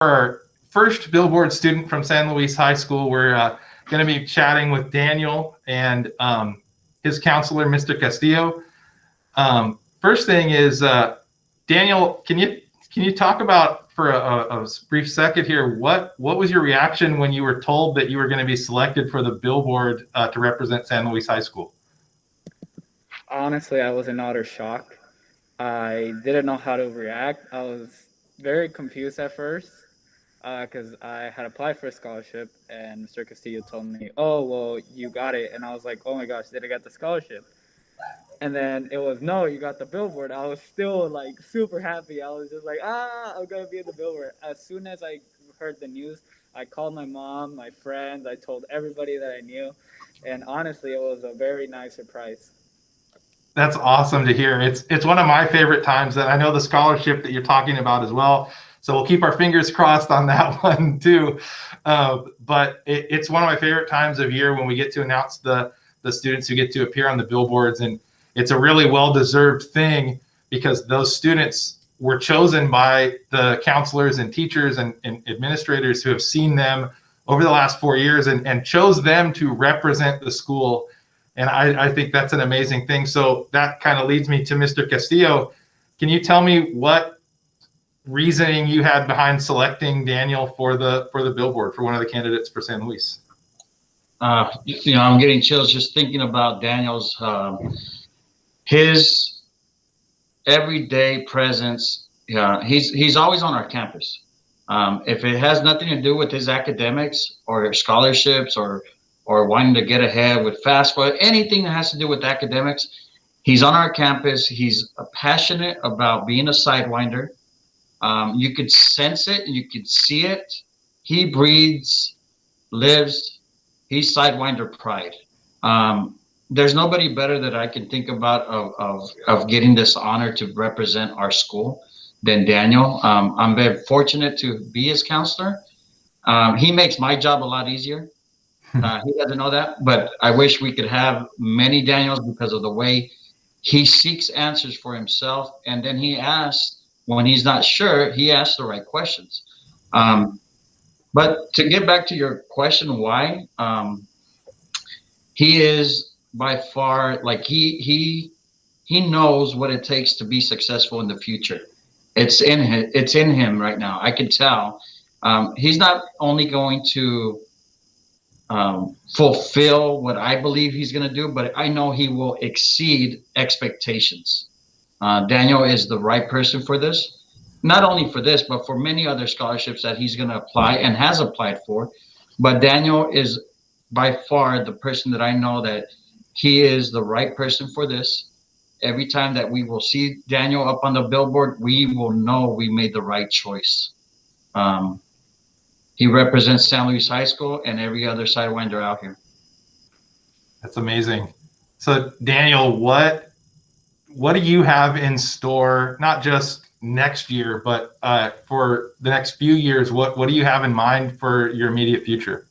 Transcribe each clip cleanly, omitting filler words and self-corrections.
our first Billboard student from San Luis High School. We're going to be chatting with Daniel and his counselor, Mr. Castillo. First thing is, Daniel, can you talk about for a brief second here, what was your reaction when you were told that you were going to be selected for the Billboard to represent San Luis High School? Honestly, I was in utter shock. I didn't know how to react. I was very confused at first because I had applied for a scholarship and Mr. Castillo told me, "Oh, well, you got it." And I was like, "Oh my gosh, did I get the scholarship?" And then it was, "No, you got the Billboard." I was still like super happy. I was just like, I'm going to be in the Billboard. As soon as I heard the news, I called my mom, my friends, I told everybody that I knew. And honestly, it was a very nice surprise. That's awesome to hear. It's one of my favorite times, that I know the scholarship that you're talking about as well. So we'll keep our fingers crossed on that one too. But it's one of my favorite times of year when we get to announce the students who get to appear on the billboards, and it's a really well-deserved thing because those students were chosen by the counselors and teachers and administrators who have seen them over the last 4 years and chose them to represent the school. And I think that's an amazing thing. So that kind of leads me to Mr. Castillo. Can you tell me what reasoning you had behind selecting Daniel for the Billboard, for one of the candidates for San Luis? I'm getting chills just thinking about Daniel's his everyday presence. He's always on our campus. If it has nothing to do with his academics or scholarships or wanting to get ahead with FAFSA, anything that has to do with academics, he's on our campus. He's passionate about being a sidewinder. You could sense it, you could see it. He breathes, lives, he's sidewinder pride. There's nobody better that I can think about of getting this honor to represent our school than Daniel. I'm very fortunate to be his counselor. He makes my job a lot easier. He doesn't know that, but I wish we could have many Daniels because of the way he seeks answers for himself. And then he asks, when he's not sure, he asks the right questions. But to get back to your question, why? He is by far, like he knows what it takes to be successful in the future. It's in him right now. I can tell. He's not only going to fulfill what I believe he's going to do, but I know he will exceed expectations. Daniel is the right person for this, not only for this, but for many other scholarships that he's going to apply and has applied for. But Daniel is by far the person that I know that he is the right person for this. Every time that we will see Daniel up on the billboard, we will know we made the right choice. He represents San Luis High School and every other sidewinder out here. That's amazing. So Daniel, what do you have in store, not just next year, but for the next few years? What do you have in mind for your immediate future?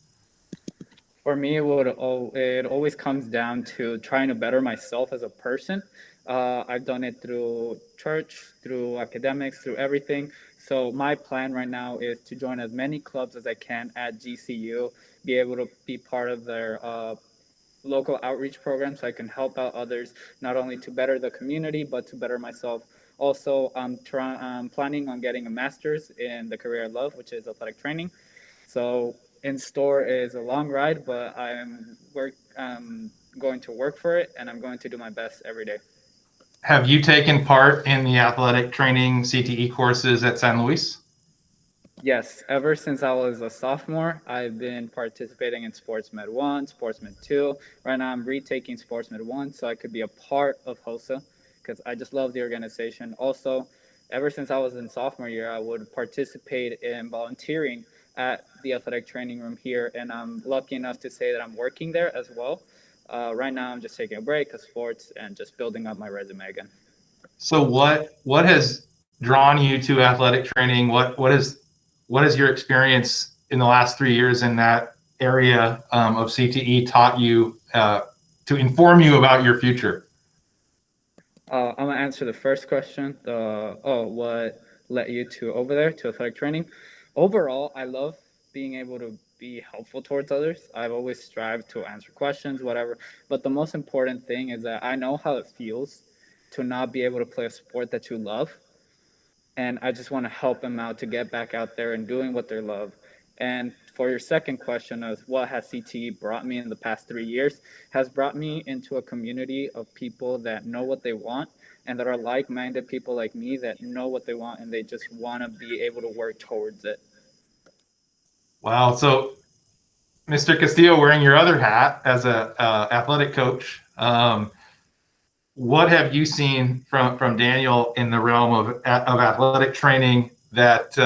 For me, it always comes down to trying to better myself as a person. I've done it through church, through academics, through everything. So my plan right now is to join as many clubs as I can at GCU, be able to be part of their local outreach program so I can help out others, not only to better the community, but to better myself. Also, I'm planning on getting a master's in the career I love, which is athletic training. So in store is a long ride, but I'm going to work for it, and I'm going to do my best every day. Have you taken part in the athletic training CTE courses at San Luis? Yes, ever since I was a sophomore, I've been participating in Sports Med 1, Sports Med 2. Right now I'm retaking Sports Med 1 so I could be a part of HOSA because I just love the organization. Also, ever since I was in sophomore year, I would participate in volunteering at the athletic training room here, and I'm lucky enough to say that I'm working there as well. Right now I'm just taking a break of sports and just building up my resume again. So what has drawn you to athletic training? What is your experience in the last 3 years in that area of CTE taught you to inform you about your future? I'm gonna answer the first question. What led you to over there to athletic training? overall, I love being able to be helpful towards others. I've always strived to answer questions, whatever. But the most important thing is that I know how it feels to not be able to play a sport that you love, and I just want to help them out to get back out there and doing what they love. And for your second question of what has CTE brought me in the past 3 years, has brought me into a community of people that know what they want and that are like-minded people like me that know what they want and they just want to be able to work towards it. Wow. So, Mr. Castillo, wearing your other hat as a athletic coach, what have you seen from Daniel in the realm of athletic training that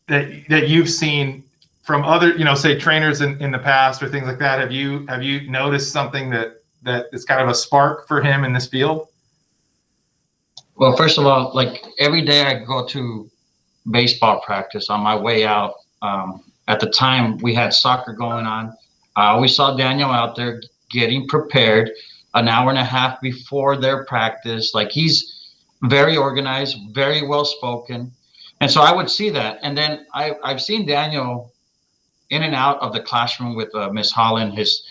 that you've seen from other, say trainers in the past or things like that? Have you noticed something that is kind of a spark for him in this field? Well, first of all, like every day I go to baseball practice on my way out. At the time we had soccer going on. I always saw Daniel out there getting prepared an hour and a half before their practice. Like he's very organized, very well spoken. And so I would see that. And then I've seen Daniel in and out of the classroom with Miss Holland, his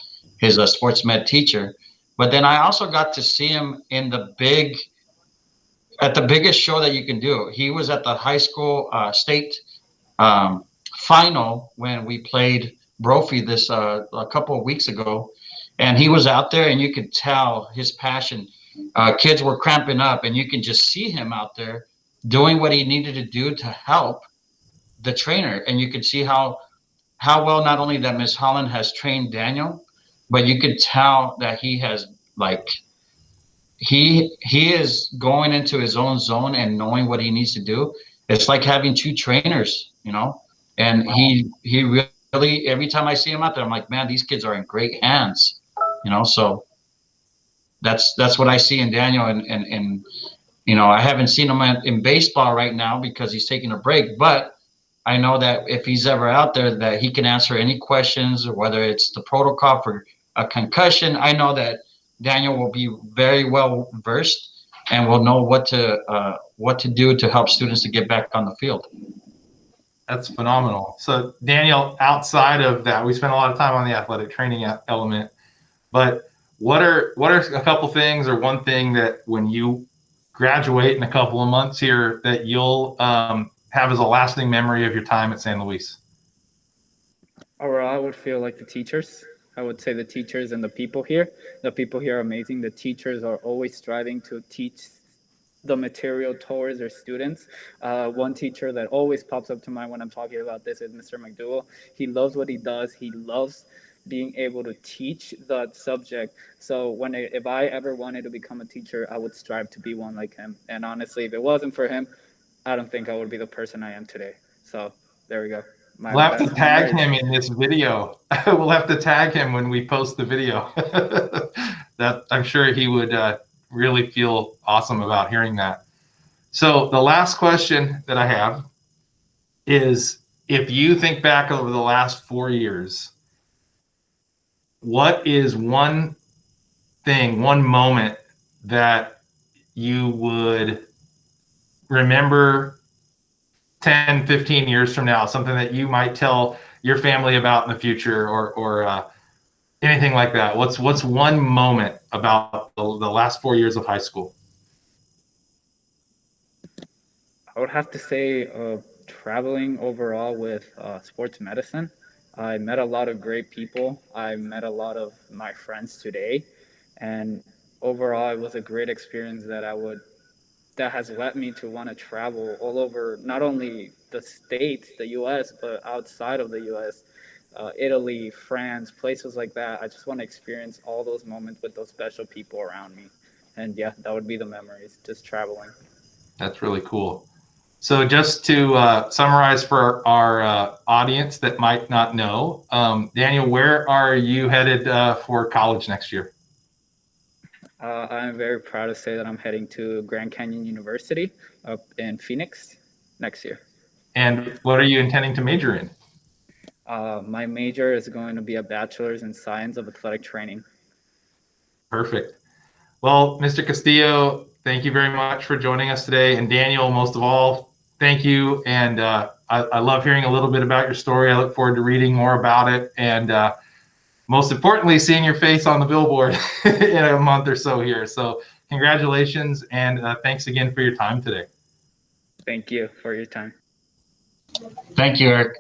sports med teacher. But then I also got to see him in at the biggest show that you can do. He was at the high school state final when we played Brophy this a couple of weeks ago, and he was out there, and you could tell his passion. Kids were cramping up, and you can just see him out there doing what he needed to do to help the trainer, and you could see how well not only that Miss Holland has trained Daniel, but you could tell that he has like he is going into his own zone and knowing what he needs to do. It's like having two trainers, you know. And he really, every time I see him out there, I'm like, man, these kids are in great hands, you know. So that's what I see in Daniel, and you know, I haven't seen him in baseball right now because he's taking a break, but I know that if he's ever out there, that he can answer any questions, or whether it's the protocol for a concussion. I know that Daniel will be very well versed and will know what to do to help students to get back on the field. That's phenomenal. So, Daniel, outside of that, we spent a lot of time on the athletic training element, but what are a couple things, or one thing that when you graduate in a couple of months here that you'll have as a lasting memory of your time at San Luis? Overall, I would feel like the teachers. I would say the teachers and the people here. The people here are amazing. The teachers are always striving to teach the material towards their students. One teacher that always pops up to mind when I'm talking about this is Mr. McDougal. He loves what he does. He loves being able to teach that subject. So if I ever wanted to become a teacher, I would strive to be one like him. And honestly, if it wasn't for him, I don't think I would be the person I am today. So there we go. We'll have to tag him in this video. We'll have to tag him when we post the video. That I'm sure he would really feel awesome about hearing that. So the last question that I have is, if you think back over the last 4 years, what is one thing, one moment that you would remember 10, 15 years from now, something that you might tell your family about in the future, or anything like that? What's one moment about the last 4 years of high school? I would have to say traveling overall with sports medicine. I met a lot of great people. I met a lot of my friends today, and overall, it was a great experience that has led me to want to travel all over, not only the States, the U.S., but outside of the U.S., Italy, France, places like that. I just want to experience all those moments with those special people around me, and yeah, that would be the memories, just traveling. That's really cool. So just to summarize for our audience that might not know, Daniel, where are you headed for college next year? I'm very proud to say that I'm heading to Grand Canyon University up in Phoenix next year. And what are you intending to major in? My major is going to be a bachelor's in science of athletic training. Perfect. Well, Mr. Castillo, thank you very much for joining us today. And Daniel, most of all, Thank you. And I love hearing a little bit about your story. I look forward to reading more about it. And most importantly, seeing your face on the billboard in a month or so here. So congratulations. And thanks again for your time today. Thank you for your time. Thank you, Eric.